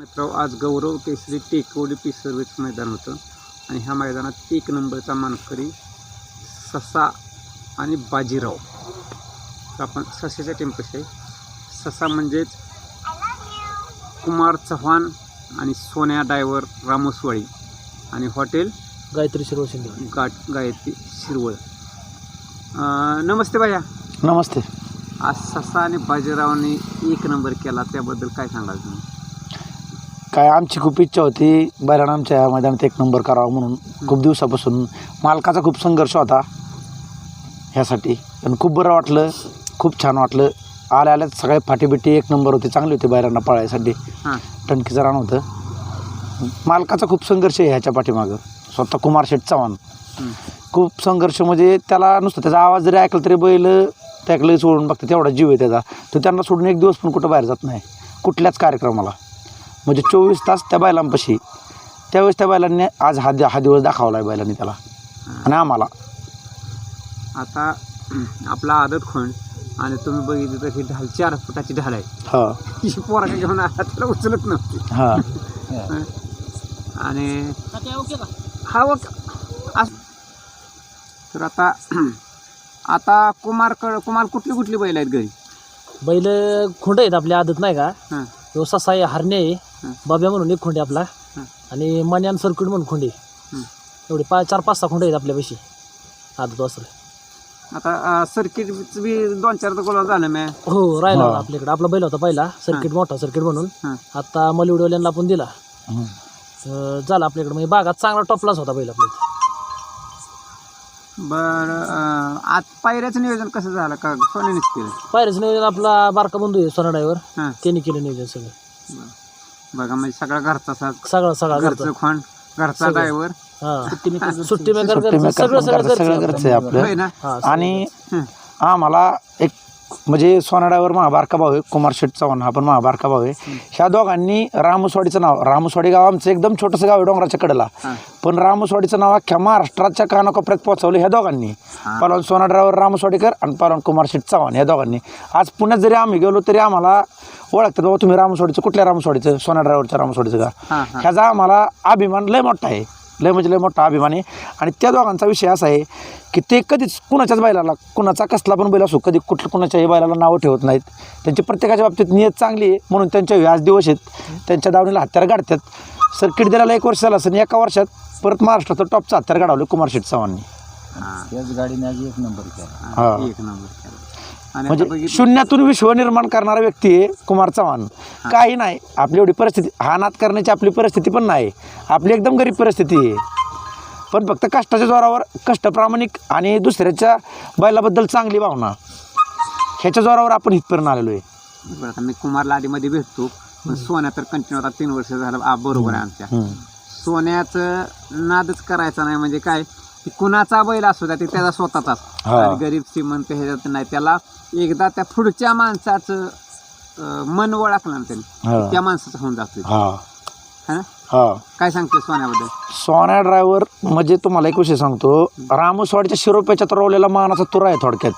मित्र आज गौरव केसरी टेकवडी piece service मैदान होतं आणि ह्या मैदानात 1 नंबरचा मानकरी ससा आणि बाजीराव. तर आपण ससाच्या टीम कशी आहे. ससा म्हणजेच कुमार चव्हाण आणि सोन्या डायव्हर रामोसवाडी आणि हॉटेल गायत्री शिरवळ शिंदे गायत्री शिरवळ. नमस्ते भैया. नमस्ते. आज ससा आणि बाजीरावने 1 नंबर केला, त्याबद्दल काय सांगाल तुम्ही? काय आमची खूप इच्छा होती बैलांना आमच्या मैदानात 1 नंबर करावा म्हणून. खूप दिवसापासून मालकाचा खूप संघर्ष होता ह्यासाठी, पण खूप बरं वाटलं, खूप छान वाटलं. आल्या सगळे फाटीबिटी 1 नंबर होते, चांगली होती बैलांना पळायसाठी. टणकीचं रान होतं. मालकाचा खूप संघर्ष आहे ह्याच्या पाठीमागं. स्वतः कुमार शेठ चव्हाण खूप संघर्ष, म्हणजे त्याला नुसतं त्याचा आवाज जरी ऐकला तरी बैल त्याकडे सोडून बघते, तेवढा जीव आहे त्याचा. तो त्यांना सोडून 1 दिवस पण कुठं बाहेर जात नाही कुठल्याच कार्यक्रमाला. म्हणजे 24 तास त्या बैलांपाशी. त्यावेळेस त्या बैलांनी आज हा दिवस दाखवला आहे बैलांनी त्याला आणि आम्हाला. आता आपला आदत खोंड आणि तुम्ही बघितलं तर ही ढाल 4 फुटाची ढाल आहे. हा ही पोरगा घेऊन आला त्याला उचलत नव्हती. हा आणि हा तर आता कुमार कुठली बैल आहेत घरी? बैल खोंड आहेत आपल्या आदत नाही का. हां तो ससा आहे, हरणे आहे, बाब्या म्हणून एक खोंडे आपला, आणि मन्यान सर्किट म्हणून खोंडे. एवढे 4-5-6 खोंडे आहेत आपल्यापाशी आदत वासर. आता सर्किट बी 2-4 तर गोळा झालं मी. हो राहिला आपल्याकडे. आपला बैल होता पहिला सर्किट, मोठा सर्किट म्हणून. आता मलिवडवाल्यांना आपण दिला. झाला आपल्याकडे, म्हणजे बागात चांगला टॉपलाच होता बैल आपल्या. बरं आज पायऱ्याचं नियोजन कसं झालं का सोन्यानेच केलं? पायऱ्याचं नियोजन आपला बारका बंधू आहे सोना ड्रायव्हर, त्यांनी केलं नियोजन सगळं. बघा म्हणजे सगळा घरचा साथ, सगळा घरचं खोंड, घरचा ड्रायव्हर, सुट्टी मेकर सगळं घरचं आहे आपलं. आणि आम्हाला एक म्हणजे सोना ड्रायव्हर महाबारका भाऊ आहे, कुमार शेठ चव्हाण हा पण महाबारका भाऊ आहे. ह्या दोघांनी रामोसवाडीचं नाव, रामोसवाडी गाव आमचं एकदम छोटंसं गाव आहे डोंगराच्या कडेला, पण रामोसवाडीचं नाव अख्ख्या महाराष्ट्राच्या कानाकोपऱ्यात पोहोचवलं ह्या दोघांनी. पहलवान सोना ड्रायव्हर रामोसवाडीकर आणि पहलवान कुमार शेठ चव्हाण ह्या दोघांनी. आज पुण्यात जरी आम्ही गेलो तरी आम्हाला ओळखतात, बाबा तुम्ही रामोसवाडीचं, कुठल्या रामोसवाडीचं? सोना ड्रायव्हरच्या रामोसवाडीचं का. ह्याचा आम्हाला अभिमान लय मोठा आहे, लय म्हणजे लय मोठा अभिमान आहे. आणि त्या दोघांचा विषय असा आहे की ते कधीच कुणाच्याच बैलाला, कुणाचा कसला पण बैल असो, कधी कुणाच्याही बैलाला नावं ठेवत नाहीत. त्यांची प्रत्येकाच्या बाबतीत नियत चांगली आहे, म्हणून त्यांच्या व्याज दिवस आहेत. त्यांच्या दावणीला हत्यार गाडतात. सर्किट दिल्याला 1 वर्ष झालं असं, 1 वर्षात परत महाराष्ट्राचं टॉपचं हत्यार गाडवलं कुमार शेठ चव्हाणनी. त्याच गाडीने आज 1 नंबर केला. 1 नंबर केला. म्हणजे शून्यातून विश्व निर्माण करणारा व्यक्ती आहे कुमार चव्हाण. काही नाही आपली एवढी परिस्थिती, हा नाद करण्याची आपली परिस्थिती पण नाही, आपली एकदम गरीब परिस्थिती आहे. पण फक्त कष्टाच्या जोरावर, कष्ट प्रामाणिक आणि दुसऱ्याच्या बैलाबद्दल चांगली भावना, ह्याच्या जोरावर आपण इथपर्यंत आलेलो आहे. बरं आता मी कुमारला आधीमध्ये भेटतो, पण सोन्या तर कंटिन्यू आता 3 वर्ष झालं बरोबर आहे आमच्या. सोन्याचं नादच करायचा नाही, म्हणजे काय कुणाचा बैल असू द्या, ते त्याचा स्वतःचाच. गरीब श्रीमंत ह्याच्यात नाही, त्याला एकदा त्या पुढच्या माणसाचं मन ओळखलं ना त्यांनी, त्या माणसाचं होऊन जातो. काय सांगते सोन्याबद्दल? सोन्या ड्रायव्हर म्हणजे तुम्हाला एक विषय सांगतो, रामोसवाडीच्या शिरोप्याच्यात रोवलेला मानाचा तुरा आहे थोडक्यात.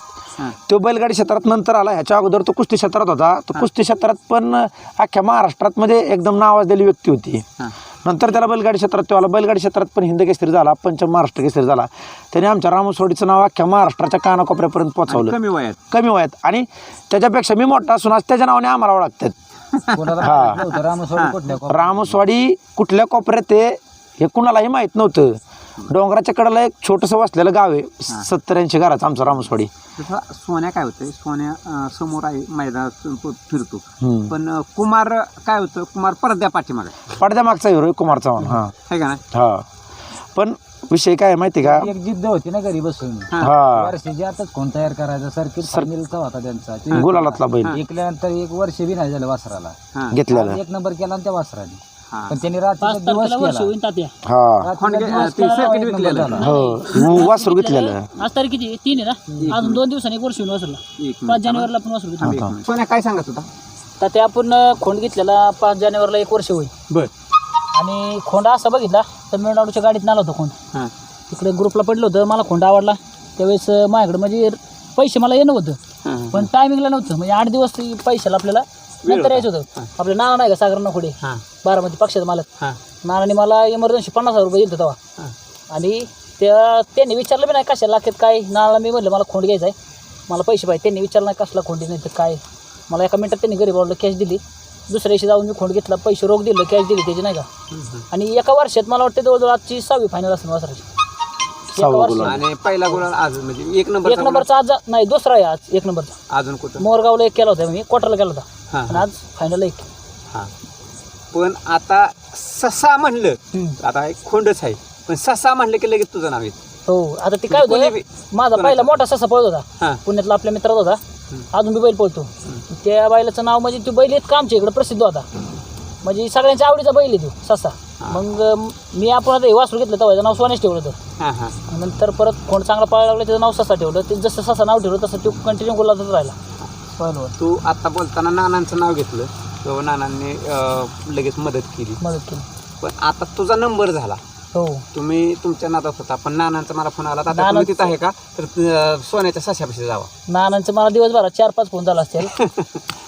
तो बैलगाडी क्षेत्रात नंतर आला, ह्याच्या अगोदर तो कुस्ती क्षेत्रात होता. तो कुस्ती क्षेत्रात पण अख्ख्या महाराष्ट्रात मध्ये एकदम नावाजलेली व्यक्ती होती. नंतर त्याला बैलगाडी क्षेत्रात तो आला. बैलगाडी क्षेत्रात पण हिंद केसरी झाला, पंचम महाराष्ट्र केसरी झाला. त्याने आमच्या रामोसवाडीचं नाव अख्ख्या महाराष्ट्राच्या कानाकोपऱ्यापर्यंत पोहोचवलं कमी वयात. आणि त्याच्यापेक्षा मी मोठा असून आज त्याच्या नावाने आम्हाला ओळखतात. रामोसवाडी कुठल्या कोपऱ्यात ते हे कुणालाही माहीत नव्हतं. डोंगराच्या कडेला एक छोटंसं वसलेलं गाव आहे, 70-80 घराचं आमचं रामोसवाडी. सोन्या काय होतं, सोन्या समोर आहे मैदानात फिरतो, पण कुमार काय होतं, कुमार पडद्यामागचा हिरो कुमार चव्हाण. आहे का ना. पण विषय काय माहिती का, एक जिद्द होती ना घरी बसून. वर्षाची आताच कोण तयार करायचा, सर्किट होता त्यांचा गुलालातला बैल. ऐकल्यानंतर 1 वर्ष बी नाही झालं वासराला घेतलेला. 1 नंबर केला आणि त्या वासराने. पण त्यांनी रात्री दिवस केला. वासरू घेतलेलं. आज तारीख किती? 3 आहे ना. अजून 2 दिवसांनी 1 वर्ष होऊन वासरला. 5 जानेवारीला आपण वासरू घेतलं. सोन्या काय सांगत होता? तर ते आपण खोंड घेतलेला 5 जानेवारीला 1 वर्ष होईल. बर. आणि खोंड असा बघितला तमिळनाडूच्या गाडीत आला होता खोंड. तिकडे ग्रुपला पडलं होतं, मला खोंड आवडला. त्यावेळेस माझ्याकडे म्हणजे पैसे मला येणं होतं, पण टायमिंगला नव्हतं. म्हणजे 8 दिवस पैशाला आपल्याला नंतर यायचं होतं. आपलं नाव नाही का सागर नकोडे, बारामती पक्षाचा मालक. हां नानाने मला इमर्जन्सी 50,000 रुपये दिले तेव्हा. हां आणि त्यांनी विचारलं बी नाही कशा लागतात काय. नानाला मी म्हणलं मला खोंड घ्यायचा आहे, मला पैसे पाहिजे. त्यांनी विचारलं नाही कसला खोंडी नाही तर काय. मला एका मिनिटात त्यांनी घरी बोलवलं, कॅश दिली. दुसऱ्या दिवशी जाऊन मी खोंड घेतला, पैसे रोख दिलं, कॅश दिली त्याची नाही का. आणि एका वर्षात मला वाटतं जवळजवळ आजची 6वी फायनल असेल वासराची. एका वर्षात आणि पहिला गुलाल आज म्हणजे एक एक नंबरचा आज नाही दुसरा आहे आज एक नंबरचा. अजून कुठं मोरगावला एक केला होता मी, कोटरला केला होता. हां आणि आज फायनल एक. हां पण आता ससा म्हणलं आता एक खोंडच आहे, पण ससा म्हणलं की लगेच तुझं नाव येतं. हो आता ते काय होतं, माझा पहिला मोठा ससा पळत होता हां पुण्यातला, आपल्या मित्रात होता. अजून बी बैल पळतो. त्या बैलाचं नाव म्हणजे तो बैल इतका आमच्या इकडे प्रसिद्ध होता, म्हणजे सगळ्यांच्या आवडीचा बैल आहे तो ससा. मग मी आपण आता हे वासरू घेतलं तेव्हा त्याचं नाव सोनेश ठेवलं होतं. हां हां नंतर परत कोण चांगला पळायला लागला त्याचं नाव ससा ठेवलं. ते जसं ससा नाव ठेवलं तसं तो कंटिन्यू गुलाबातच राहिला. बरोबर तू आता बोलताना नानांचं नाव घेतलं तेव्हा नानांनी लगेच मदत केली, मदत केली. पण आता तुझा नंबर झाला, हो तुम्ही तुमच्या नादात होता, पण नानांचा मला फोन आला आता तुम्ही तिथं आहे का तर सोन्याच्या सशापाशी जावा. नानांचं मला दिवसभरात 4-5 फोन झाला असतील.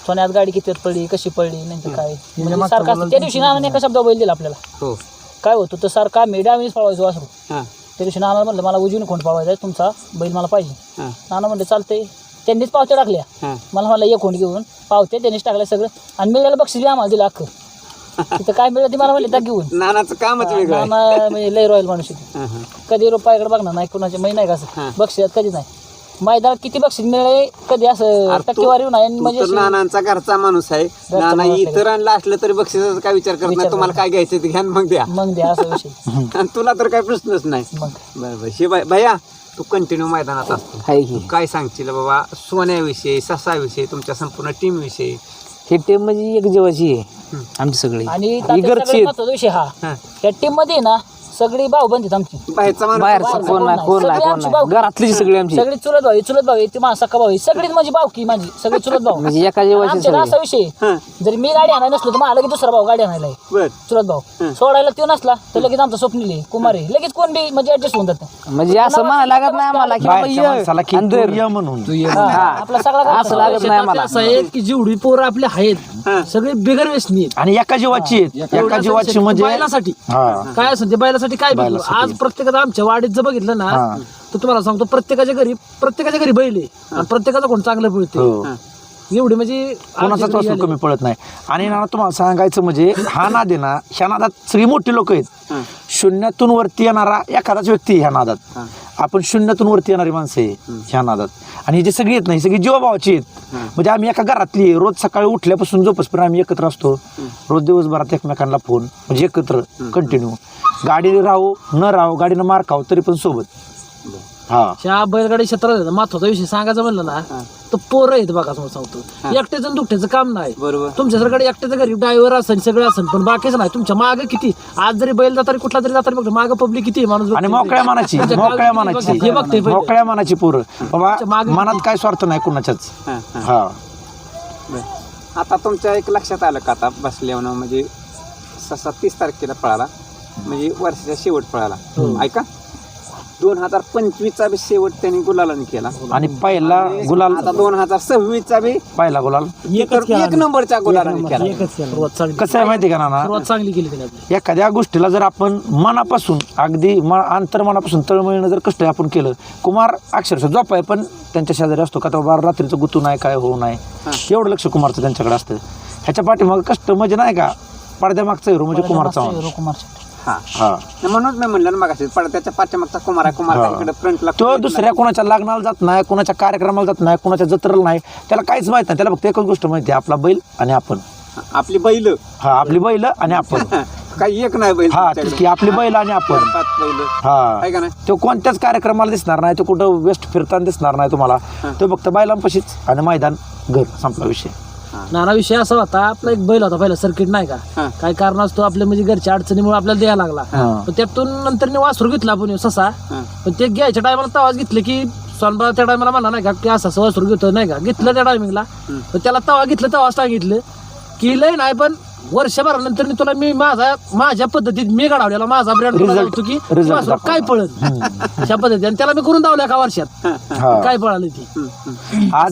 सोन्यात गाडी किती वेळ पडली, कशी पडली, नाही काय म्हणजे सारखं असतं. त्या दिवशी नानाने एका शब्द बैल दिला आपल्याला. हो काय होतं तर सारखा आम्ही डावीच पळवायचो वासरू. हां त्या दिवशी नाना म्हणलं मला उजवीने खोंड पळवायचा आहे, तुमचा बैल मला पाहिजे. हां नाना म्हणले चालतंय. त्यांनीच पावत्या टाकल्या. हां मला म्हणलं एक खोंड घेऊन पावत्या त्यांनीच टाकल्या सगळं. आणि मिळालं बक्षीस बी आम्हाला दिलं अख्खं. तिथं काय मिळलं ते मला म्हणले त्या घेऊन. नानाचं कामच वेगळं आहे. नाना म्हणजे लय रॉयल माणूस आहे. हां हां कधी रुपयाकडे बघणार नाही, कुणाचे मै नाही का असं हां. बक्षीस कधीच नाही. मैदानात किती बक्षीस मिळाले कधी असं अरे टक्केवारी नाही. तू म्हणजे तर नानांचा घरचा माणूस आहे. नाना माणूस आहे. इतरांना असलं तरी बक्षिसाचा काय विचार करत नाही, तुम्हाला काय घ्यायचं ते घ्या आणि मग द्या. मग द्या असा विषय. आणि तुला तर काही प्रश्नच नाही. मग बरोबर शिवाय भैया तू कंटिन्यू मैदानात असतो, तू काय सांगशील बाबा सोन्याविषयी, ससाविषयी, तुमच्या संपूर्ण टीम विषयी? ही टीम म्हणजे एक जीवाची आहे आमची सगळी. आणि घरची महत्वाचा विषय हा, या टीम मध्ये ना सगळी भाऊ बंद आमची. बाहेरचा माणूस बाहेरचं बाहेरचं कोण नाही, कोण नाही, सगळी कोण आमची नाही. भाऊ. घरातली सगळी आमची सगळी चुलत भाऊ ती माझा सख्खा भाऊ सगळीच माझी भावकी माझी सगळी चुलत भाऊ. म्हणजे एका जीवाची आमच्यात सगळी. असा विषय हं. जरी मी गाडी आणायला नसलो तर मला लगेच दुसरा भाऊ गाडी आणायला आहे. बर चुलत भाऊ सोडायला तो नसला तर लगेच आमचा स्वप्नील कुमार आहे, लगेच कोण बी म्हणजे ऍडजस्ट होऊन जातं. म्हणजे असं म्हणायला लागत नाही आम्हाला की बाबा बाहेरच्या माणसाला की आणि तू दर. ये म्हणून आपला सगळा असं लागत नाही आम्हाला. असं आहे की जेवढी पोरं आपली आहेत सगळे बिगर व्यसनी आहेत. आणि एका जीवाची आहेत. एका जीवाची म्हणजे बैलासाठी हा काय असं ते बैलासाठी काय भेटलं. आज प्रत्येकाचं आमच्या वाडीत जर बघितलं ना तर तुम्हाला सांगतो प्रत्येकाच्या घरी बैल आहे आणि प्रत्येकाचा कोण चांगलं पळते. हो. एवढी म्हणजे कोणाचाच वासरू कमी पडत नाही. आणि ना तुम्हाला सांगायचं म्हणजे हा नाद आहे ना, ह्या नादात सगळी मोठी लोक आहेत. शून्यातून वरती येणारा एखादाच व्यक्ती आहे ह्या नादात. आपण शून्यातून वरती येणारी माणसं आहे ह्या नादात. आणि जे सगळी आहेत ना, ही सगळी जीवाभावाची आहेत. म्हणजे आम्ही एका घरातली आहे. रोज सकाळी उठल्यापासून झोपेपर्यंत आम्ही एकत्र असतो. रोज दिवसभरात एकमेकांना फोन म्हणजे एकत्र कंटिन्यू. गाडी राहू न राहू, गाडीनं मार खाऊ तरी पण सोबत. हा ह्या बैलगाडी क्षेत्रात महत्वाचा विषय सांगायचा म्हणलं ना तर पोरं आहेत बघा. समोर सांगतो एकट्याचं आणि दुकट्याचं काम नाही. बरोबर तुमच्याकडे एकट्याच्या घरी ड्रायव्हर असेल सगळं असेल पण बाकीच नाही. तुमच्या मागे किती आज जरी बैल जाताना कुठला तरी जाताना बघ मागे पब्लिक किती आहे, माणूस आणि बघते. मोकळ्या मनाची तुमच्या मोकळ्या गावात मनाची हे बघते पहिले. मोकळ्या मनाची पोरं बाबा. मागे मनात काय स्वार्थ नाही कुणाच्याच. हां हां हा बर. आता तुमच्या एक लक्षात आलं का आता बसल्यावर म्हणजे 30 तारखेला पळाला म्हणजे वर्षाच्या शेवट पळाला. ऐका 2025चा बी शेवट त्यांनी गुलालाने केला आणि पहिला गुलाल आता 2026चा बी पहिला गुलाल एक नंबरच्या गुलालाने केला. सुरुवात चांगली कसं आहे माहिती का नाना, सुरुवात चांगली केली त्याने आपली. एखाद्या गोष्टीला जर आपण मनापासून अगदी अंतर्मनापासून तळमळीनं जर कष्ट आपण केलं. कुमार अक्षरशः झोपाय पण त्यांच्या शेजारी असतो का, तर रात्रीचं गुतू नाही काय होऊ नाही एवढं लक्ष कुमारचं त्यांच्याकडे असतं. ह्याच्या पाठीमागं कष्ट म्हणजे नाही का पडद्यामागचा हिरो म्हणजे कुमारचा माणूस. हा हा म्हणून मी म्हणलं ना मग पडद्याच्या पाठीमागचा कुमार आहे. कुमार इकडे फ्रंटला तो दुसऱ्या कोणाच्या लग्नाला जात नाही, कोणाच्या कार्यक्रमाला जात नाही, कोणाच्या जत्रेला नाही. त्याला काहीच माहित नाही. त्याला फक्त एकच गोष्ट माहिती आहे, आपला बैल आणि आपण. आपली बैल हा आपली बैल आणि आपण. काही एक नाही बैल हा तेच की आपली बैल आणि आपण. 5 बैल हा आहे का नाही. तो कोणत्याच कार्यक्रमाला दिसणार नाही, तो कुठं वेस्ट फिरताना दिसणार नाही तुम्हाला. तो फक्त बैलांपाशीच आणि मैदान घर संपला विषय. नाना विषय असा होता आपला एक बैल होता पहिला सर्किट नाही का काही कारण असतो आपल्या म्हणजे घरच्या अडचणीमुळे आपल्याला द्यायला लागला. पण त्यातून नंतर वासरू घेतला आपण ससा. पण ते घ्यायच्या टायमाला तवाच घेतलं की सोनबा त्या टायमाला म्हणला नाही का की असं वासरू घेतो नाही का, घेतलं त्या टायमिंगला. तर त्याला तवा घेतलं तवाच सांगितलं की लय नाही पण वर्षभरानंतर तुला मी माझ्या पद्धतीत मी घडवलेला माझा ब्रँड होतो की वासरू काय पळत अशा पद्धती. आणि त्याला मी करून दावल्या एका वर्षात काय पळाली ती.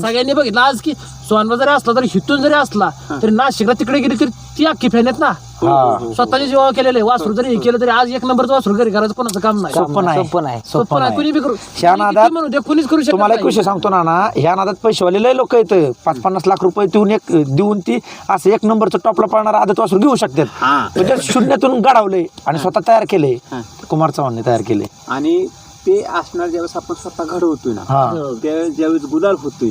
सगळ्यांनी बघितलं आज की सोनबा जरी असला तरी हिथून जरी असला तरी नाशिकला तिकडे गेली तरी ती अख्खी फॅन आहेत ना. स्वतःच्या जीवावर केलेलं आहे. वासरू जरी हे केलं तरी आज एक नंबरचं वासरू घरी करायचं कोणाचं काम नाही. सोपं नाही सोपं नाही. सोपं नाही. कुणी बी करू ह्या नादात म्हणू दे, कुणीच करू शकत तुम्हाला एक नाही. विषय सांगतो ना, ह्या नादात पैसेवाले लय लोक येतं 5-50 लाख रुपये देऊन ती असं एक नंबरचं टॉपला पळणारा आदत वासरू घेऊ शकतात. म्हणजे शून्यातून घडवले आणि स्वतः तयार केले. कुमार चव्हाणने तयार केले. आणि ते असणार ज्यावेळेस आपण स्वतः घडवतोय ना, हा त्यावेळेस ज्यावेळेस गुलाल होतोय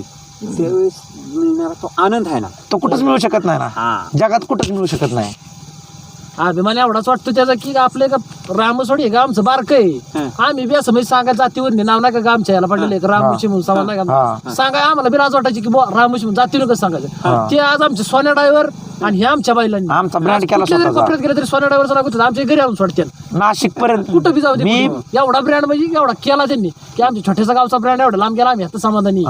त्यावेळेस मिळणारा तो आनंद आहे ना, तो कुठंच मिळू शकत नाही ना, जगात कुठंच मिळू शकत नाही. अभिमान एवढाच वाटतो त्याचा की आपले का रामसोडी आहे का आमचं बारक आहे. आम्ही बी असं म्हणजे सांगा जातीवर नाव नाही का आमच्या याला पडलेलं आहे रामशी म्हणून सवाल नाही का सांगा. आम्हाला बी लाज वाटायची की रामशी म्हणून जातीवर कसं सांगायचं. ते आज आमचे सोन्या ड्रायव्हर आणि हे आमच्या बैलांनी आमचा ब्रँड केला कुठल्या जरी स्वतःचा. कोपऱ्यात गेलं तरी सोन्या ड्रायव्हरचं नाव होतं. आमच्या घरी आणून सोडते नाशिक पर्यंत कुठं बी जाऊ दे. मी एवढा ब्रँड म्हणजे एवढा केला त्यांनी की आमच्या छोट्यासा गावचा ब्रँड एवढा लांब गेला. आम्ही आता समाधानी.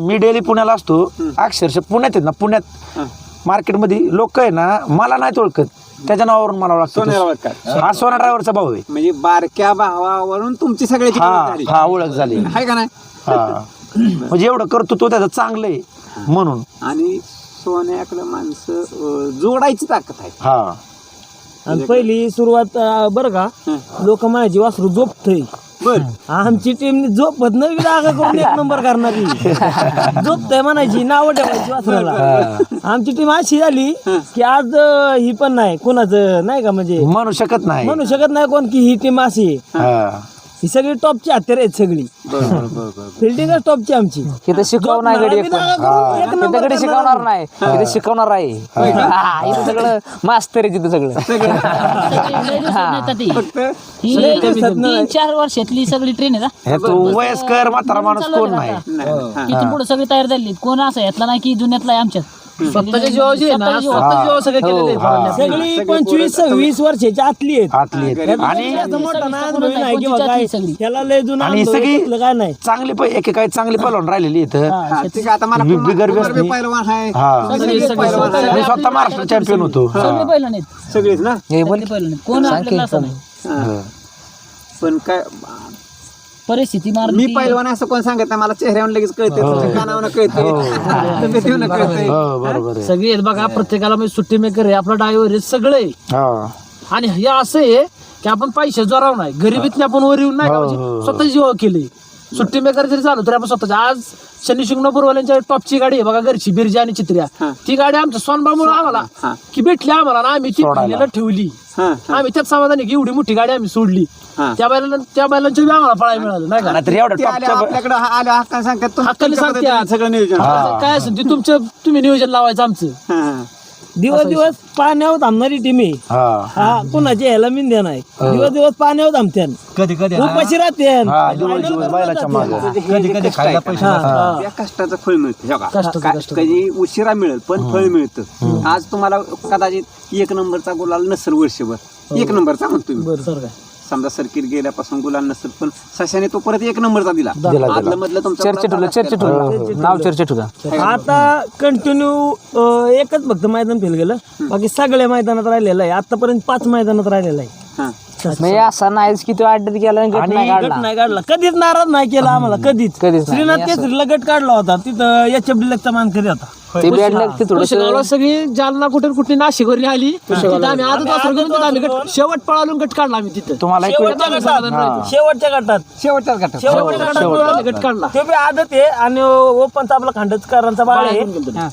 मी डेली पुण्याला असतो. अक्षरशः पुण्यात आहेत ना, पुण्यात मार्केटमध्ये लोक आहे ना मला नाहीत ओळखत, त्याच्या नावावरून मला ओळखतात. हा सोना ड्रायव्हरचा भाऊ आहे. म्हणजे बारक्या भावावरून तुमची सगळ्याची ओळख झाली. हा ओळख झाली. आहे का नाही? हा म्हणजे एवढं करतो तो त्याचं चांगलं आहे म्हणून. आणि सोन्याकडे माणसं जोडायची ताकद आहे. हा आणि पहिली सुरुवात बरं का, लोक म्हणायची वासरू झोपतय. आमची टीम झोपत नाही जागा करून एक नंबर करणारी झोपतय म्हणायची, नाव ठेवायची वासराला. आमची टीम अशी झाली की आज ही पण नाही कोणाचं नाही का, म्हणजे म्हणू शकत नाही. म्हणू शकत नाही कोण की ही टीम अशी आहे. ही सगळी टॉपची हत्यार आहेत सगळी. फिल्डिंगच टॉपची आमची. इथं शिकवणार गडी इथं गडी शिकवणार नाही, इथे शिकवणार आहे. इथं सगळं मास्तर आहे तिथं सगळं. ही 3-4 वर्षातली सगळी ट्रेन आहे ना. हे तो वयस्कर म्हातारा माणूस कोण नाही. तिथून पुढे सगळी तयार झाली. कोण असं यातला नाही की जुन्यातला आहे आमच्यात. स्वतःच्या जीवाची आहे ना, स्वतःच्या जीवावर सगळं केलेलं आहे. सगळी 25-26 वर्षाची आतली आहेत. आतली आहेत. आणि मोठा नाही किंवा काय त्याला लय जुना आणि अनुभव सगळी घेतलं काय नाही. चांगली एकेकाळी चांगली पलवून राहिलेली इथं. ठीक आहे, आता मला बिगर व्यसनी. पैलवान आहे. हा मी स्वतः महाराष्ट्र चॅम्पियन होतो. सगळे पहिला नाहीत. सगळेच ना. सगळे पहिला नाहीत. कोण आपल्याला असं नाही. पण काय परिस्थिती मार. मी पैलवान असं कोण सांगत नाही. मला चेहऱ्यावर लगेच कळते, कानावर कळते, तब्येतीवर कळते. हो बरोबर आहे. सगळे आहेत बघा. प्रत्येकाला म्हणजे सुट्टी मेकर आहे, आपला ड्रायव्हर आहे, सगळे. हा आणि हे असं आहे की आपण पैसे जोराव नाही, गरिबीतले आपण वर येऊन नाही का, म्हणजे स्वतः जीव केले. सुट्टी मेकर जरी झालो तरी आपण स्वतःच्या. आज शनी शिंगणापूरवाल्यांच्या टॉपची गाडी आहे बघा, घरची बिरजा आणि चित्र्या. ती गाडी आमच्या सोनबामुळे आम्हाला की भेटली आम्हाला ना, आम्ही ती पहिल्याला ठेवली. आम्ही त्यात समाधानी की एवढी मोठी गाडी आम्ही सोडली. त्या बैलांच्या बी आम्हाला पळायला मिळालं नाही का. नाहीतर एवढं टॉपच्या आपल्याकडे आल्या हक्काने सांगतात, हक्काने सांगतात. सगळं नियोजन. काय असेल ते तुम्ही नियोजन लावायचं आमचं. दिवस पाण्यावर थांबणारी टीम आहे. हा कुणाच्या ह्याला मिंद्या नाही. दिवस पाण्यावर थांबत्यान, कधी कधी उपाशी राहत्यान. बैलाच्या मागे कधी कधी खायला पैसे नसतात. त्या कष्टाचं फळ मिळतं. कधी उशिरा मिळेल पण फळ मिळतं. आज तुम्हाला कदाचित 1 नंबरचा गुलाल नसेल वर्षभर, 1 नंबरचा म्हणतो मी. समजा सर्किट गेल्यापासून गुलाल नसेल पण सशाने तो परत 1 नंबरचा दिला. आदलं मधलं तुमचं नाव चर्चेत होता. आता कंटिन्यू एकच फक्त मैदान फेल गेलं, बाकी सगळ्या मैदानात राहिलेलं आहे. आतापर्यंत 5 मैदानात राहिलेलं आहे. म्हणजे असं नाहीच की तो अड्ड्यात गेला आणि गट नाही गट काढला. नाही काढला, कधीच नाराज नाही केला आम्हाला, कधीच. कधीच नाही. श्रीनाथ केसरीला गट काढला होता, तिथं HF मानकरी होता. ते बॅड लागते थोडस. पुशेगावला सगळी जालना कुठे नाशिकवरली आली. तिथं आम्ही आजच वासरू घेऊन तिथं आम्ही गट शेवट पळालून गट काढला आम्ही तिथं. तुम्हाला एक शेवटच्या गटात शेवटच्या गटात शेवटच्या गटात पळालो. गट काढला. ते बी आदत आहे आणि ओपनचा आपला खांडचकरांचा बाळ आहे,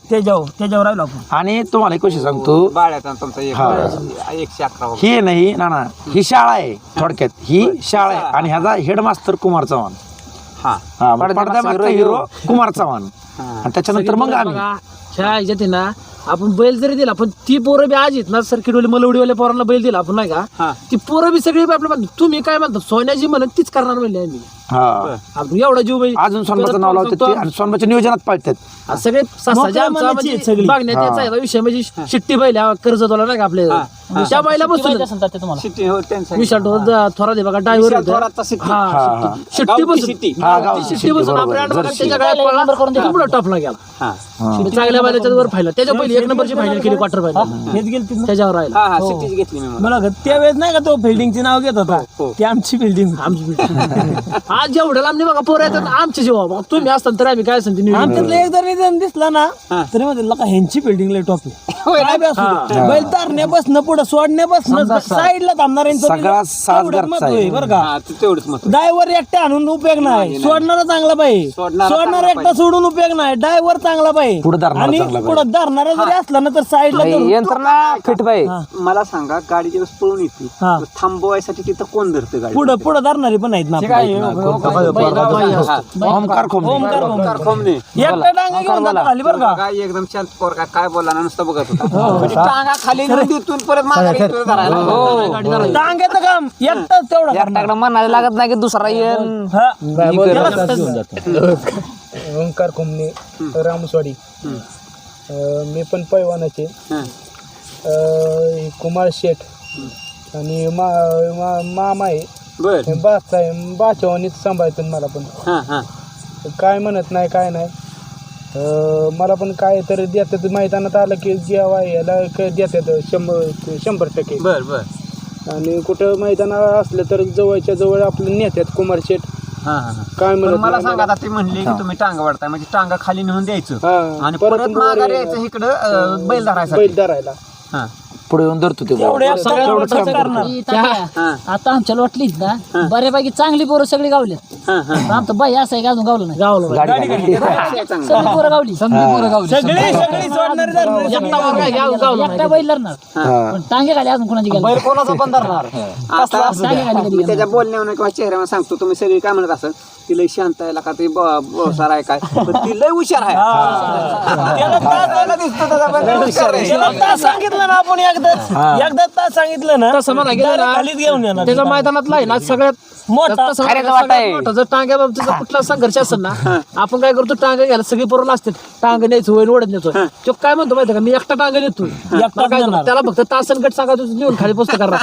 त्याच्यावर राहिलो आपण. आणि तुम्हाला एक गोष्ट सांगतो. बाळ्याचा तुमचा 111. ही नाही ना ही शाळा आहे थोडक्यात. ही शाळा आहे आणि ह्याचा हेडमास्तर कुमार चव्हाण. हा पडद्यामागचा हिरो कुमार चव्हाण. आणि त्याच्यानंतर मग आम्ही ह्या ह्याच्यात आहे ना, आपण बैल जरी दिला पण ती पोरं बी आज आहेत ना, सर्किटवाले मलवडीवाल्या पोरांना बैल दिला आपण नाही का, ती पोरं बी सगळी आपल्या तुम्ही काय म्हणता सोन्याची म्हणत तीच करणार म्हणले आम्ही. आपण एवढा जीव बैल अजून सोनबाचं नाव लावतात ते आणि सोनबाच्या नियोजनात पाळतात. सगळे बघण्यात याचा आहे विषय म्हणजे शिट्टी बैल कर्जतवाला नाही का आपल्या त्या बैला बसून विशाल थोरा दे बघा ड्रायव्हर शिट्टी बसून त्याच्या गाड्यात पुढे टॉपला गेला. चांगल्या बैलाच्या वर फायला त्याच्या पहिले 1 नंबरची फायनल केली क्वार्टर फायनल त्याच्यावर राहिला. मला त्यावेळेस नाही का तो फिल्डिंगचे नाव घेत होता, ती आमची फिल्डिंग. आमची आज एवढ्या लांब बघा पोरं येतात आमच्या जीवा बघा तुम्ही असताना तर आम्ही काय सांगते नियोजन आमच्यातलं एक जरी जण दिसला ना तरी मध्ये लका ह्यांची बिल्डिंग लय टॉप काय बी असू दे. बैल तारण्यापासून पुढे सोडण्यापासून साईडला थांबणाऱ्यांचं सगळा साज तेवढंच घरचा महत्व आहे बरं का. हा, तेवढंच मत ड्रायव्हर एकटा आणून उपयोग नाही, सोडणारा चांगला पाहिजे. सोडणारा सोडणारा एकटा सोडून उपयोग नाही, ड्रायव्हर चांगला पाहिजे. पुढं धरणारा आणि चांगला पाहिजे. पुढे धरणारा जरी असला ना तर साईडला धरून- यंत्रणा फिट पाहिजे. मला सांगा गाडी जेव्हा पळून येते हा. थांबवायसाठी तिथं कोण धरतं गाडी? पुढं पुढं धरणारी पण आहेत ना ओमकार खोमणे. ओंकार खोमणे. एकटा डांगा घेऊन जातो खाली बरं का. काय एकदम शांत पोर काय बोलला ना नुसतं बघत होता म्हणजे टांगा खाली नेऊन तिथून परत माघारी येतोय धरायला. डांग्याचं काम एकटाच तेवढं करणार. एकट्याकडे म्हणायला लागत नाही की दुसरा येऊन हा. ओंकार कुमणे रामसवाडी. मी पण पैवानाचे. हा. कुमार शेठ आणि मामा आहे बर बाचा आहे. बाच्यावानीच सांभाळतो मला पण. हा हा काय म्हणत नाही काय नाही. मला पण काय तर देतात मैदानात आलं की जेव्हा याला देतात 100%. बर बर आणि कुठं मैदानात असलं तर जवळच्या जवळ आपलं नेतात कुमार शेठ. हा हा काय पण म्हणत मला नाही सांगा आता ती म्हणली की तुम्ही टांगा वाढताय म्हणजे टांगा खाली नेऊन द्यायचं हा. आणि परत माघारी यायचं इकडं बैल धरायसाठी. बैल धरायला. हा पुढे येऊन धरतो ते तेवढं एकटाच करणार. ही तात्या, आता आमच्याला वाटलीच ना बऱ्यापैकी चांगली पोरं सगळी गावल्यात. हा हा पण आमचं बाई असं आहे का अजून गावलं नाही. चांगलं. सगळी पोरं गावली. सगळी सोडणारी धरणारी. एकटा पोरं काय गावलं, एकटा बैल धरणार पण टांगे खाली अजून कोणाची गेली आता टांगे खाली कधी मी त्याच्या बोलण्यावर किंवा चेहऱ्यावर सांगतो तुम्ही सगळी काय म्हणत असाल ती लय शांत आहे का ती हुशार आहे काय पण ती लय हुशार आहे. त्याला तास दिसतं त्याचा पण लय हुशार आहे. त्याला तास सांगितलं ना आपण एकदा तास सांगितलं ना तसं म्हणा गेलं ना, खालीच घेऊन येणार. त्याच्या मैदानातला आहे ना सगळ्यात मोठा तसं खऱ्याचं सगळ्यात वाटा आहे. मोठं जर टांग्या बाबतीत कुठला संघर्ष असेल ना आपण काय करतो टांगा घ्यायला सगळी पोरं असतात टांग न्यायचं होईल ओढत नेतो तो काय म्हणतो माहिती का मी एकटा टांगा नेतो एकटा काय करतो, त्याला फक्त तासन गट सांगा तुझं नेऊन खाली पुस्तक करणार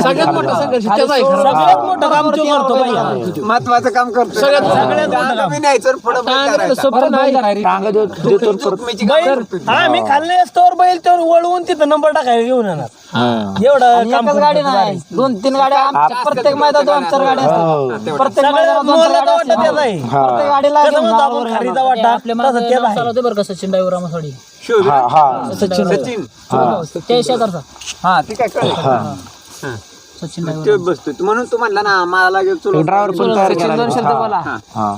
सगळ्यात मोठा संघर्ष त्याचा आहे खरं. सगळ्यात मोठं काम तो करतो बाई. महत्वाचं काम करतो सगळ्यात टांगा बी न्यायचं आणि पुढं बैल टांगा धरायचा. सोपं नाही. टांगा देतो परत. जोखमीची काम करतो ती. हा मी खाल्ले असतोवर बैल तेवढं वळवून तिथं नंबर टाकायला घेऊन येणार. एवढं काम एकच गाडी नाही 2-3 गाड्या आमच्या प्रत्येक मैदानात 2-4 गाड्या असतात. प्रत्येक मैदानात 2-4 गाड्या असतात. प्रत्येक गाडीला त्याचं घेऊन म्हणतो जावं आपण लागतं. खरीदा वाटा. आपल्या तसं मैदानात त्याला आहे. चालू होते बरं का सचिन डायव्हर रामसवाडी शोध. सचिन त्या शेजारचा हा ती काय कळलं. सचिन ते बसतोय म्हणून तू म्हणला ना मला लागेल चुलत. ड्रायव्हर पण तयार केला. दोन शब्द बोला.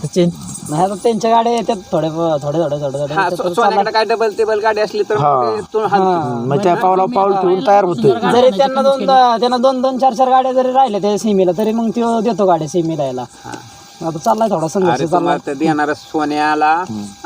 सचिन नाही आता त्यांच्या गाड्या येतात थोडे हा, सोन्याकडे काय डबल टेबल गाडी असली तर मग ते तू हात- मग त्या पावला पाऊल ठेवून तयार होतोय. जरी त्यांना 2-4 गाड्या जरी राहिल्या त्या सीमेला तरी मग तो देतो गाड्या सीमेला यायला. आता चाललाय थोडा संघर्ष अरे तुम्हाला ते देणारा सोन्याला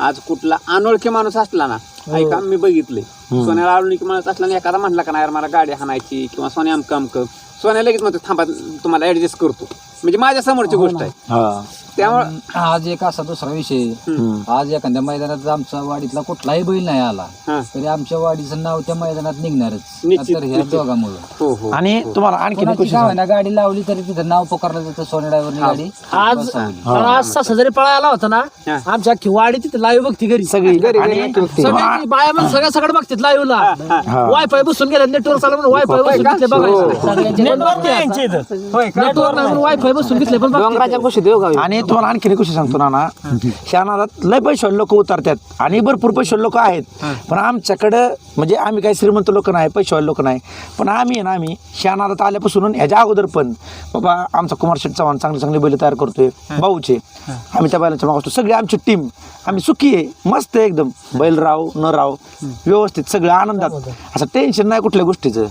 आज कुठला अनोळखी माणूस असला ना ऐका मी बघितलंय सोन्याला अनोळखी माणूस असला ना एखादा म्हटला का नाही यार मला गाडी हाणायची किंवा सोन्या अमक सोन्या लगेच म्हणतो थांबा तुम्हाला ऍडजस्ट करतो म्हणजे माझ्या समोरची गोष्ट आहे. हा त्यामुळे आज एक असा दुसरा विषय आज एखाद्या मैदानात आमच्या वाडीतला कुठलाही बैल नाही आला हा. तरी आमच्या वाडीचं नाव त्या मैदानात निघणारच निश्चित, तर ह्या दोघांमुळे हो हो आणि तुम्हाला आणखी कोणाची काय ना गाडी लावली तरी तिथं नाव पुकारलं जातं सोन्या ड्रायव्हरनी गाडी आज बसवली. आज ससा जरी पळायला होता ना आमच्या अख्खी वाडी तिथे लाईव्ह बघती घरी सगळी आणि सगळी बाया पण सगळ्या सगळं बघतात लाईव्हला वायफाय बसून गेल्या नेटवर्क चालू म्हणून वायफाय बसून घेतले बघायचं नेटवर्क नाही यांच्या इथं. नेटवर्क नाही म्हणून वायफाय बसून घेतले पण बघतात. डोंगराच्या कुशी देऊ गावी. आणि तुम्हाला आणखी एक गोष्ट सांगतो ना शहानादात लय पैसे लोक उतरतात आणि भरपूर पैसे लोक आहेत पण आमच्याकडं म्हणजे आम्ही काही श्रीमंत लोक नाही पैसेवाले लोक नाही पण आम्ही शहानादात आल्यापासून ह्याच्या अगोदर पण बाबा आमचा कुमार शेठ चव्हाण चांगले चांगले बैल तयार करतोय भाऊचे आम्ही त्या बैलाच्या मागवतो सगळी आमची टीम आम्ही सुखी आहे मस्त आहे एकदम बैल राव न राव व्यवस्थित सगळं आनंदात असं टेन्शन नाही कुठल्या गोष्टीचं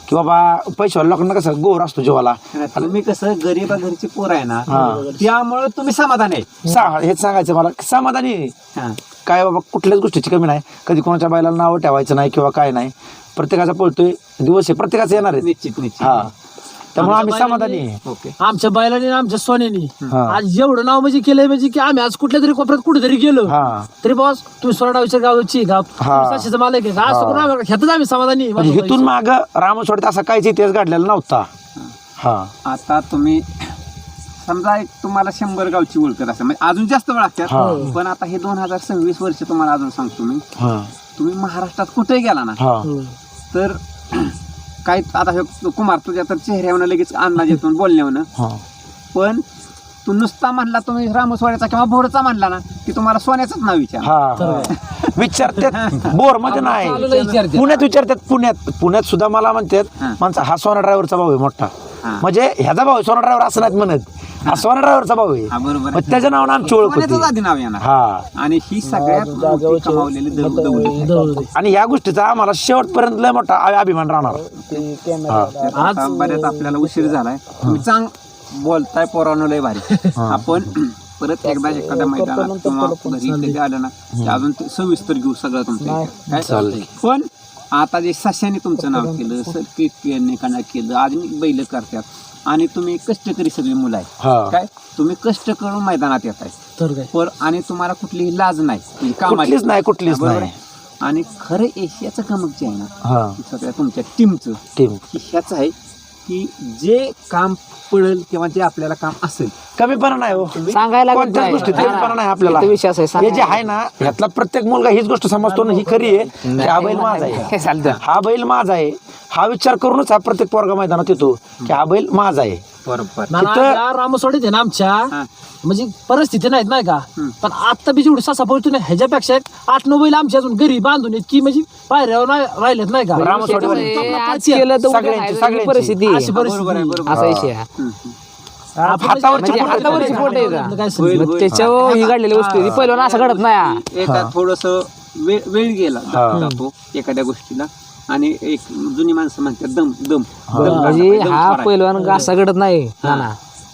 की बाबा पैशावाल्या लोकांना कसं गोर असतो जेव्हाला तुम्ही कसं गरीबा घरची पोर आहे ना त्यामुळे तुम्ही समाधान आहे. हेच सांगायचं मला समाधानी आहे. हा. काय बाबा कुठल्याच गोष्टीची कमी नाही कधी कोणाच्या बैलाला नाव ठेवायचं नाही किंवा काय नाही प्रत्येकाचा पळतोय दिवस आहे प्रत्येकाचा येणार आहे निश्चित निश्चित हा त्यामुळे आम्ही समाधानी आहे. ओके आमच्या बैलाने आणि आमच्या सोन्यानी हा. आज एवढं नाव म्हणजे केलंय म्हणजे की आम्ही आज कुठल्या तरी कोपऱ्यात कुठेतरी गेलो हा तरी बॉस तुम्ही सोनाडावीच्या गावची गाव हा. साशीचं मालक आहे का असं करून आम्ही ह्यातच आम्ही समाधानी आहे. म्हणजे इथून माग रामसवाडीत असा काहीच इतिहास घडलेला नव्हता. हा आता तुम्ही समजा एक तुम्हाला 100 गावची ओळखत असेल म्हणजे अजून जास्त वेळ लागतात पण आता हे 2026 वर्ष तुम्हाला अजून सांगतो मी हा तुम्ही महाराष्ट्रात कुठेही गेला ना हा तर काय आता हे कुमार तुझ्या तर चेहऱ्यावर लगेच अंदाज येतो बोलण्यावर हा पण तू नुसता म्हणला तुम्ही रामसवाड्याचा किंवा भोरचा म्हणला ना की तुम्हाला सोन्याचंच नाव विचार. हा विचारतात बोर मध्ये नाही, पुण्यात विचारतात. पुण्यात सुद्धा मला म्हणतात माणसं हा सोना ड्रायव्हरचा भाऊ आहे मोठा, म्हणजे ह्याचा भाऊ सोना ड्रायव्हर असं नाहीत म्हणत, हा सोना ड्रायव्हरचा भाऊ आहे. हा, बरोबर मग आहे. त्याच्या नावानं आमची ओळख सोन्याचंच होती. आधी नाव येणार. हा आणि ही सगळ्यात मोठी कमावलेली दौलत. आणि या गोष्टीचा आम्हाला शेवटपर्यंत लय मोठा अभिमान राहणार. आता बऱ्याच आपल्याला उशीर झालाय, तुम्ही चांग बोलताय पोरांनो लय भारी. आपण परत एकदा एखाद्या मैदानात किंवा घरी कधी आलं ना की अजून ते सविस्तर घेऊ सगळं तुमचं काय चालतंय. पण आता जे सश्याने तुमचं नाव केलं, सर्किटने केलं, आज बैल करतात आणि तुम्ही कष्टकरी सगळी मुलं आहे काय, तुम्ही कष्ट करून मैदानात येत आहे तर काय पण आणि तुम्हाला कुठलीही लाज नाही म्हणजे कुठलीच नाही, कुठलीच बरोबर नाही. आहे. आणि खरं एशियाचं कमक जे आहे ना हा की सगळ्या तुमच्या टीमचं टीम की ह्याच आहे की जे काम पडेल किंवा जे आपल्याला काम असेल कमीपणा नाही हो, सांगायला लागत कोणत्याच नाही. गोष्टीत कमीपणा नाही आपल्याला. इथं विश्वास आहे, हे जे आहे ना ह्यातला प्रत्येक मुलगा हीच गोष्ट समजतो ना, ही खरी आहे की हा बैल माझा आहे, हे चालतं. हा बैल माझा आहे, हा विचार करूनच हा प्रत्येक पोरगा मैदानात येतो की हा बैल माझा आहे. बरोबर. ना रामसवाडीत आहे ना आमच्या म्हणजे परिस्थिती नाहीत नाही का, पण आता बी जेवढी ससा पळतो ना ह्याच्यापेक्षा 8-9 बैल आमच्या अजून घरी बांधून आहेत की म्हणजे पायऱ्यावर राहिलेत नाही का. रामसवाडीवर आज केलं तर उद्या सगळ्यांची- नाही, सगळ्यांची. परिस्थिती अशी बरोबर आहे, बरोबर असा विषय आहे. हातावरची म्हणजे बोटं हातावरची आहेत. पोट आहे का? काय समजेल. मग त्याच्यावर ही घडलेली वस्तू आहे. ती पहिलं असं घडत नाही. एका थोडस वेळ गेला जातो एखाद्या गोष्टीला आणि एक जुनी माणसं म्हणतात दम दम दम म्हणजे दम हा सोडायचा. पहिलवान असा घडत नाही ना,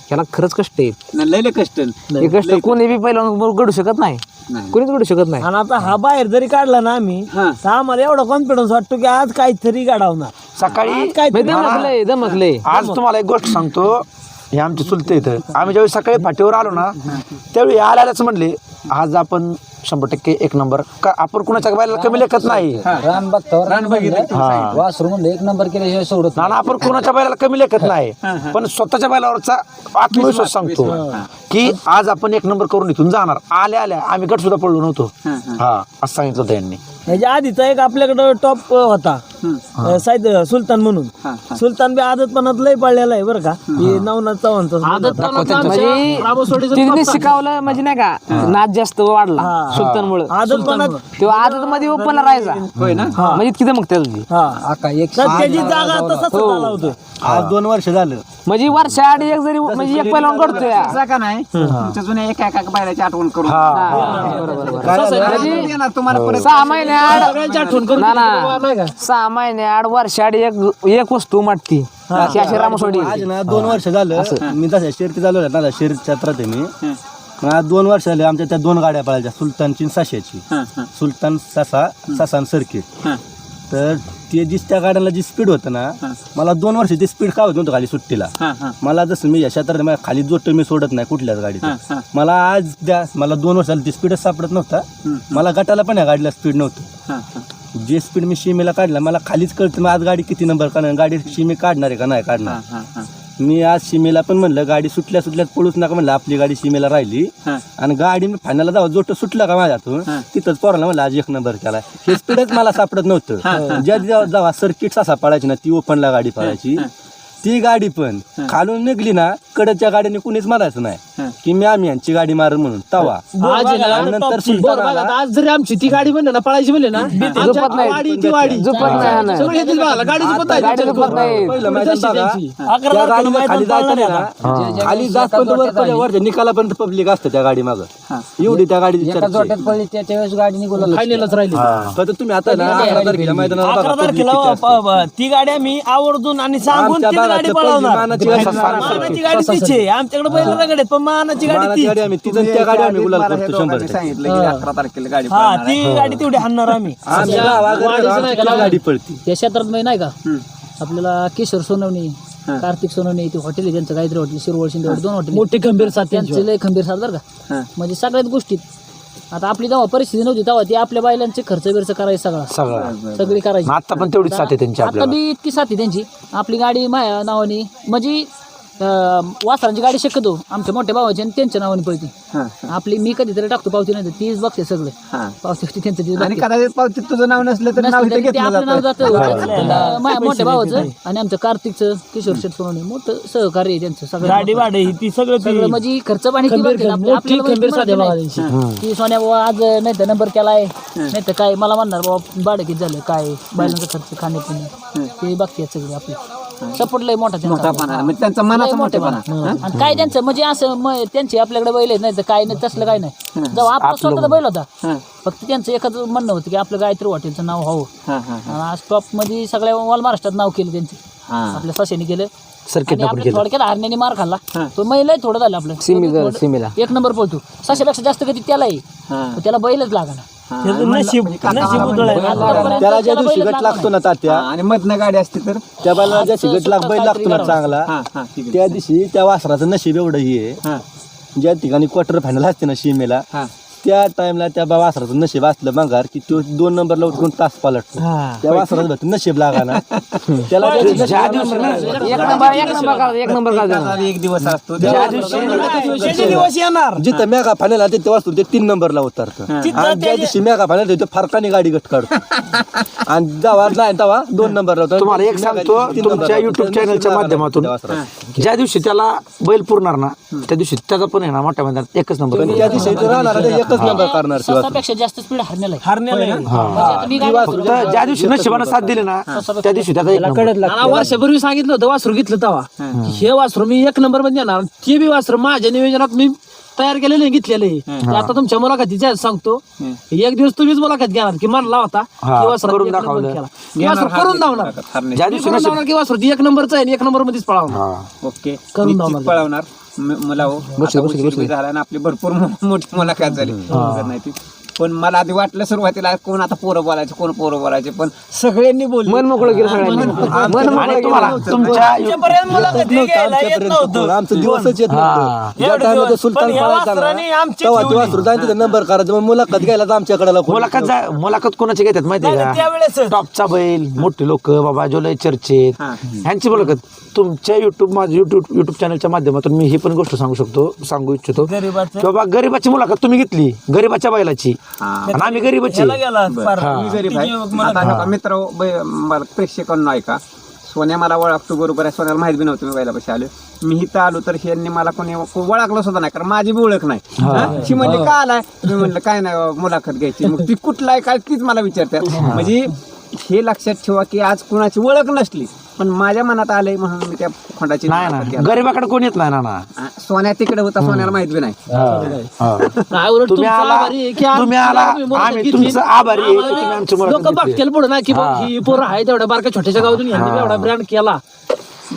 त्याला खरंच कष्ट आहेत. नाही, लय लय कष्ट हे कष्ट कोणी बी पहिलवान घडू शकत नाही, नाही. कोणीच घडू शकत नाही. आणि आता हा बाहेर जरी काढला ना आम्ही हा. तर आम्हाला एवढा कॉन्फिडन्स वाटतो की आज काहीतरी गाडावणार, सकाळी काय म्हणजे दमकलंय आज तुम्हाला एक गोष्ट सांगतो, हे आमचे चुलते इथं आम्ही ज्यावेळी सकाळी फाटीवर आलो ना त्यावेळी आल्यालाच म्हणले आज आपण 100% एक नंबर, आपण कुणाच्या बैलाला कमी लेखत नाही रान बघतावर रान बघितलं वासरू म्हणलं 1 नंबर केल्याशिवाय सोडत ना, आपण कुणाच्या बैलाला कमी लेखत नाही, पण स्वतःच्या बैलावरचा आत्मविश्वास सांगतो की आज आपण 1 नंबर करून इथून जाणार. आल्या आम्ही गट सुद्धा पडलो नव्हतो. हा असं सांगितलं होतं यांनी. ह्याच्या आधीचा एक आपल्याकडं टॉप होता साईद सुलतान म्हणून, सुलतान बी आदतपणात लय पडलेला आहे बरं का, हे नवनाथ चव्हाणचा म्हणजे तिने शिकावलं म्हणजे नाही का, नाच जास्त वाढला सुलतानमुळे. आदतपणात तो आदत मध्ये ओपनला राहायचा म्हणजे इतकी दमक त्याला. आका एक तर त्याची जागा तसाच झाला होतो. आज 2 वर्ष झालं म्हणजे वर्षाआड एक जरी म्हणजे एक पहिला घडतोय. असं का नाही तुमच्या जुन्या एका एका बैलाची आठवण करून म्हणजे देणार तुम्हाला परत 6 महिन्याआड आठवण करून ना नाही का? 6 महिन्याआड वर्षाआड एक वस्तू माटती अशी रामसवाडी. आज ना 2 वर्ष झालं मी तशा शर्ती चालू आहे ना, शर्यत क्षेत्रात आहे मी. मग आज 2 वर्ष झाले आमच्या त्या 2 गाड्या पळायच्या, सुलतानची आणि साश्याची. सुलतान ससा सर्किट. तर ते त्या गाड्यांना जी स्पीड होतं ना, मला 2 वर्ष ते स्पीड काय होत नव्हतं खाली सुट्टीला. मला जसं मी या क्षेत्रात मला खाली जोट मी सोडत नाही कुठल्याच गाडीत. मला आज द्या, मला 2 वर्ष झाली ते स्पीडच सापडत नव्हता. मला गटाला पण या गाडीला स्पीड नव्हतं. जे स्पीड मी शिमेला काढला मला खालीच कळतं मग आज गाडी किती नंबर काढणार, गाडी शिमे काढणार आहे का नाही काढणार. मी आज शिमेला पण म्हणलं गाडी सुटल्यात पळूच नका म्हणलं, आपली गाडी शिमेला राहिली आणि गाडी मी फायनलला जाऊ जोट सुटला का माझ्यातून तिथंच पोराला म्हणलं आज 1 नंबर केला. हे स्पीडच मला सापडत नव्हतं. ज्या जेव्हा सर्किट असा पळायची ना, ती ओपनला गाडी पळायची, ती गाडी पण खालून निघली ना, कडच्या गाडीने कुणीच मारायचं नाही की आम्ही यांची गाडी मार म्हणून तवा. आज आहे ना, नंतर बरं बघा, आज जरी आमची ती गाडी म्हणलं ना, पळायची म्हणले ना, आमच्या नाही. वाडी ती वाडी झोपत नाही ना. सगळे येतील बघायला, गाडी झोपत नाही. गाडी झोपत नाही. पहिलं मैदान तशी बघा, त्यांची. त्या गाडीला खाली जायचं नाही ना, खाली जात पण वरच्या निकालापर्यंत पब्लिक असतं त्या गाडी मागं. एवढी त्या गाडीची एका चर्चा आहे. जोट्यात पडली त्याच्या वेळेस गाडी निघून फायनलच राहिली. फक्त तुम्ही आता ना 11 तारखेला मैदानाला बघा, 11 public तारखेला किती असते. ती गाडी आम्ही आवर्जून आणि सांगून आमच्या ती भागात गाडी तर पळवणार. मानाची गाडी सांगून मानाची गाडी तिची आहे. आमच्याकडे बैल रगडे पण मानाची गाडी मानाची ती. गाडी आम्ही तिथं त्या गाडी आम्ही गुलाल मला हे करतो दोघांनी 100%. सांगितलं की 11 तारखेला गाडी हा पळणार आहे. ती गाडी तेवढी हाणणार आम्ही. आमच्या गावाकडे वाडीचं नाही का आमची गाडी पळती. त्या क्षेत्रात म्हणजे नाही का आपल्याला किशोर सोनवणे, कार्तिक सोनवणे, ते हॉटेल आहे त्यांचं काहीतरी हॉटेल, शिरवळ शिंदे 2 हॉटेल मोठी गंभीर साथ त्यांची. त्यांचे लय खंबीर साथ बरं का. म्हणजे सगळ्याच गोष्टीत आता आपली जेव्हा परिस्थिती नव्हती तेव्हा ती आपल्या बायलांचे खर्च बिर्च करायचं सगळी करायची. आता पण तेवढीच साथ आहे त्यांची आता आपल्याला. बी इतकी साथ आहे त्यांची. आपली गाडी माझ्या नावाने म्हणजे वासरांची गाडी शक्यतो आमच्या मोठ्या भावाची आणि त्यांच्या नावाने पळते. आपली मी कधीतरी टाकतो पावती, नाही तर तीच बघते सगळे पावती त्यांचं तीच आणि बघते. कदाचित पावतीत तुझं नाव नसलं तर नाव इथे नसलं तरी ते घेतलं आपलं नाव जातं. जातं. माझ्या मोठ्या भावाचं आणि आमचं कार्तिकचं किशोर शेठ सोनवणे मोठं सहकार्य आहे त्यांचं सगळं. गाडी भाडे ही ती सगळं सगळं म्हणजे खर्च पाणी ती बघते. मोठी खंबीर साध्या भावा त्यांची. की सोन्या बाबा आज नाही तर नंबर केलाय, नाही तर काय मला म्हणणार बाबा भाडं किती झालं काय बैलांचा खर्च खाण्यापिणे ते बघते सगळे आपले. सपोर्ट लय मोठा त्यांचा. मोठापणा म्हणजे त्यांचा मनाचा मोठेपणा. आणि काय त्यांचं म्हणजे असं त्यांचे आपल्याकडे बैल आहेत नाही तर काय नाही तसलं काय नाही. जेव्हा आपला स्वतःचा बैल होता फक्त त्यांचं एकच म्हणणं होतं की आपलं गायत्री हॉटेलचं नाव हवं. आणि आज टॉप मध्ये सगळ्या ऑल महाराष्ट्रात नाव केलं त्यांचे. आपल्या सशाने केलं सर्किट आणि आपल्या थोडक्यात हरण्याने मार खाल्ला. तो महिला थोडं झालं आपलं सिमीला एक नंबर पळतो. 600 जास्त कधी त्यालाही पण त्याला बैलच लागणार. नशीब उधळायला. त्याला ज्या दिवशी गट लागतो ना तात्या, आणि मधनं गाडी असते तर त्या बैलाला ज्या दिवशी गट बैल लागतो ना चांगला, त्या दिवशी त्या वासराचं नशीब एवढं ही आहे. ज्या ठिकाणी क्वार्टर फायनल असते ना सीमेला, त्या टाइमला त्या वासराचं नशीब असलं माघार की तो 2 नंबरला उठून तास पालटतो. त्या वासराचं नशीब लागा ना त्याला एक नंबर एक दिवस असतो दिवस येणार जिथं मेगा फायनल आहे ते वासरू ते 3 नंबरला उतरतं. आणि ज्या दिवशी मेगा फायनल ते फरकाने गाडी गट काढतो आणि जेव्हा नाही तेव्हा 2 नंबरला उतरतो. तुम्हाला एक सांगतो, तुमच्या युट्यूब चॅनलच्या माध्यमातून ज्या दिवशी त्याला बैल पुरणार ना त्या दिवशी त्याचा पण आहे ना मोठ्या मैदानात एकच नंबर. त्या दिवशी तो राहणार एकच नंबर करणार. स्वतःपेक्षा जास्त स्पीड हरण्याला फक्त ज्या दिवशी नशिबानं साथ दिली ना त्या दिवशी त्याचा एक नंबर. मला वर्षभर सांगितलं होतं वासरू घेतलं तेव्हा हे वासरू मी 1 नंबर मध्ये येणार. ते बी वासरू माझ्या नियोजनात मी तयार केलेलं आहे, घेतलेलं आहे. आता तुमच्या मुलाखतीच्या सांगतो, एक दिवस तुम्हीच मुलाखत घेणार की म्हणला होता की वासरू करून एक नंबर दाखवलं. केला. वासरू करून दावणार ज्या दिवशी करून दावणार की वासरू 1 नंबरचं आहे 1 नंबर मध्येच पळावणार. ओके करून निश्चित दावणार. पळवणार. मला झाला ना आपली भरपूर मोठी मुलाखत झाली नाही ती. पण मला आधी वाटलं सुरुवातीला कोण आता पोरं बोलायचे कोण पोरं बोलायचे, पण सगळ्यांनी बोलले. मन मोकळं केलं सगळ्यांनी. आणि तुम्हाला तुमच्या आमचं दिवसच येत नव्हतं. ज्या टाइमला सुलतान पळायचा ना तेव्हा ते वासरू जाईल तिथे नंबर करायचं. मग मुलाखत घ्यायला तर आमच्याकडे मुलाखत कोणाची घेतात माहिती आहे त्यावेळेस का? टॉपचा बैल, मोठे लोक बाबा जो लय चर्चेत ह्यांची मुलाखत तुमच्या युट्यूब चॅनलच्या माध्यमातून मी ही पण गोष्ट सांगू इच्छितो की बाबा गरीबाची मुलाखत तुम्ही घेतली, गरीबाच्या बैलाची, आणि आम्ही गरीबाची. मी गरीब आहे. आता मित्र प्रेक्षकांना ऐका, सोन्या मला ओळखतो बरोबर आहे. सोन्याला माहित बी नव्हतं मी बैलापाशी आलो. मी इथं आलो तर ह्यांनी मला कोणी ओळखलं सुद्धा नाही, कारण माझी बी ओळख नाही. ती म्हणली का आलाय, मी म्हणलं काय नाही मुलाखत घ्यायची. मग ती कुठला आहे काय तीच मला विचारतात. म्हणजे हे लक्षात ठेवा की आज कुणाची ओळख नसली पण माझ्या मनात आलंय म्हणून मी त्या खोंडाची नाही ना, गरीबाकडे कोण येत नाही ना. सोन्या तिकडे होता, सोन्याला माहित बी नाही. काय उलट तुम्ही तुमचा आला, आभारी आहे की आज तुम्ही आला, तुम्ही मुलाखत आम्ही घेतली. तुमचं आभारी आहे की तुम्ही आमची मुलाखत लोक घेतली. बघतील पुढे ना की बघ, ही पोरं आहे तेवढ्या बारक्या छोट्याशा गावातून यांनी एवढा ब्रँड केला.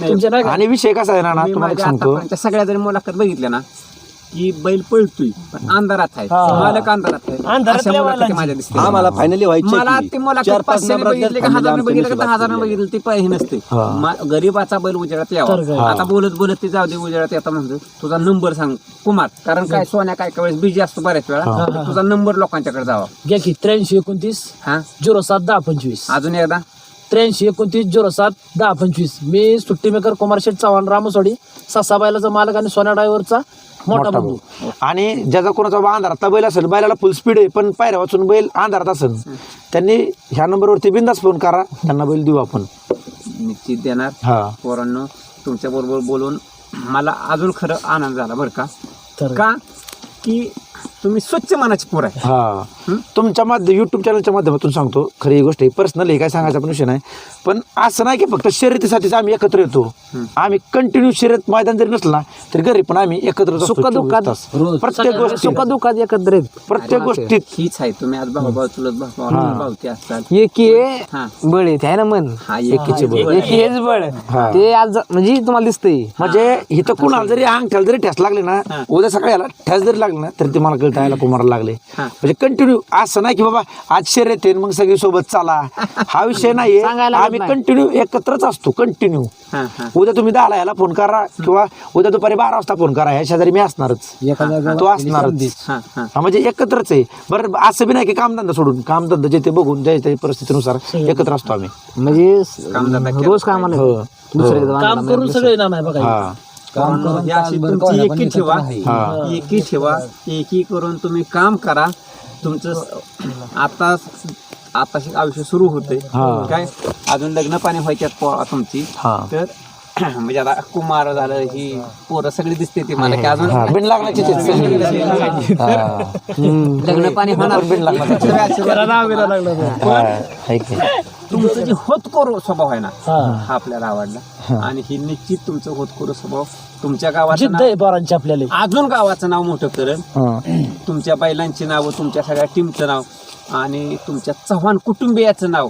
तुमच्या नाही का? आणि विषय कसा आहे ना, मी तुम्हाला एक माझ्या सांगतो, आतापर्यंतच्या सगळ्या जरी मुलाखत बघितल्या ना की बैल पळतोय पण अंधारात आहे, मालक अंधारात आहे. अशा मुलाखती माझ्या दिसते. आम्हाला फायनली मला ती मुलाखत 500 बघितली का 1000 बघितली का 10,000 व्हायची. बघितली ती पाहिजे नसते. गरीबाचा बैल उजेडात यावा. आता बोलत बोलत ती जाऊ दे उजेडात येता म्हणतो तुझा नंबर सांग कुमार, कारण काय सोन्या काय काय वेळेस बिजी असतो बऱ्याच वेळा. तुझा नंबर लोकांच्याकडे जावा. घ्या की 8329 हा 071025 अजून एकदा 8329 071025. मी सुट्टी मेकर कुमार शेठ चव्हाण रामसवाडी, सासाबाईलाचा मालक आणि सोन्या ड्रायव्हरचा मोठा बंधू. आणि ज्याचा कोणाचा बाबा अंधारात बैल असेल, बैलाला फुल स्पीड आहे पण पायऱ्या वाचून बैल अंधारात असेल, त्यांनी ह्या नंबरवरती बिंदास फोन करा, त्यांना बैल देऊ आपण. निश्चित देणार. हा पोरांनो तुमच्या बरोबर बोलून मला अजून खरं आनंद झाला बरं का. का की तुम्ही स्वच्छ मनाची पोर आहे. हा तुमच्या युट्यूब चॅनलच्या माध्यमातून सांगतो, खरी ही गोष्ट आहे, पर्सनल काय सांगायचा पण विषय नाही, पण असं नाही की फक्त शर्यतीसाठीच आम्ही एकत्र येतो. आम्ही कंटिन्यू शर्यत मैदान जरी नसलं ना तरी घरी पण आम्ही एकत्र असतो. सुखदुःखात 24 तास. प्रत्येक गोष्टी सुखदुःखात एकत्रित प्रत्येक गोष्टीत हीच आहे. तुम्ही आज भाऊ चुलत भावती असतात. एकी हा. बळ येते आहे ना मन, हा एकीचे बळ. एकी हेच बळ ते आज म्हणजे तुम्हाला दिसतंय. म्हणजे इथं कुणाला जरी अंगठ्याला जरी ठेस लागले ना, उद्या सकाळी याला ठेस जरी लागले ना तरी ते मला कळतं यायला कुमारला लागले. म्हणजे कंटिन्यू असं नाही की बाबा आज शर्यत आहे मग सगळी सोबत चाला, हा विषय नाहीये. आम्ही कंटिन्यू एकत्रच असतो. कंटिन्यू उद्या तुम्ही 10ला याला फोन करा किंवा उद्या दुपारी 12 वाजता फोन करा, ह्या शेजारी मी असणारच, तो असणारच. म्हणजे एकत्रच आहे. बरं असं बी नाही की कामधंदा सोडून, कामधंदा जे ते बघून ज्या परिस्थितीनुसार एकत्र असतो आम्ही. म्हणजे रोज कामाला दुसरे काम करून सगळे नाम आहे बघा. पोरांनो, ही अशी तुमची एकी ठेवा, एकी ठेवा, एकी करून तुम्ही काम करा. तुमचं आता आयुष्य सुरू होतंय काय, अजून लग्न पाणी व्हायच्यात तुमची. तर म्हणजे आता कुमार झालं, ही पोरं सगळी दिसते ती मला की अजून बिन लागण्याची लग्न पाणी होणार. तुमचं जे होतकरू स्वभाव आहे ना, हा आपल्याला आवडला. आणि ही निश्चित तुमचं होतकरू स्वभाव तुमच्या गावाचं जिद्द आहे पोरांची आपल्याला. अजून गावाचं नाव मोठं करेल. तुमच्या बैलांची नावं, तुमच्या सगळ्या टीमचं नाव आणि तुमच्या चव्हाण कुटुंबियाचं नाव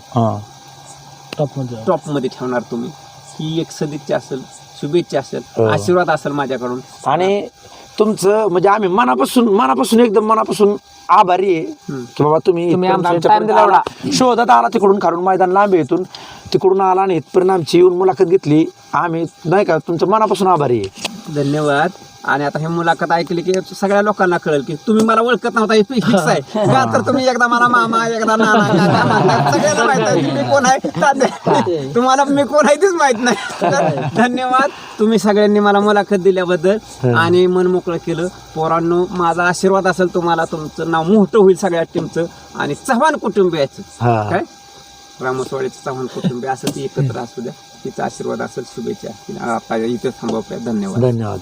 टॉप मध्ये ठेवणार तुम्ही. ही एक सदिच्छा असेल, शुभेच्छा असेल, आशीर्वाद असेल माझ्याकडून. आणि तुमचं म्हणजे आम्ही मनापासून एकदम मनापासून आभारी आहे की बाबा तुम्ही शोधत आला, तिकडून खालून मैदान लांब येतून तिकडून आला आणि इथपर्यंत आमची येऊन मुलाखत घेतली. आम्ही नाही का तुमचं मनापासून आभारी आहे. धन्यवाद. आणि आता हे मुलाखत ऐकली की सगळ्या लोकांना कळेल की तुम्ही मला ओळखत नव्हता, हे फिक्स आहे का. तर तुम्ही एकदा मला मामा, एकदा नाना, काका म्हणतात. सगळ्यांना माहित आहे की मी कोण आहे. तुम्हाला मी कोण आहे तेच माहित नाही. तर धन्यवाद तुम्ही सगळ्यांनी मला मुलाखत दिल्याबद्दल आणि मन मोकळं केलं. पोरांनो, माझा आशीर्वाद असेल तुम्हाला, तुमचं नाव मोठं होईल सगळ्या टीमचं आणि चव्हाण कुटुंबियाचं काय, रामसवाडीचं चव्हाण कुटुंबीय असं ती एकत्र असू द्या. तिचा आशीर्वाद असेल, शुभेच्छा. आता इथे थांबवूया. धन्यवाद. धन्यवाद.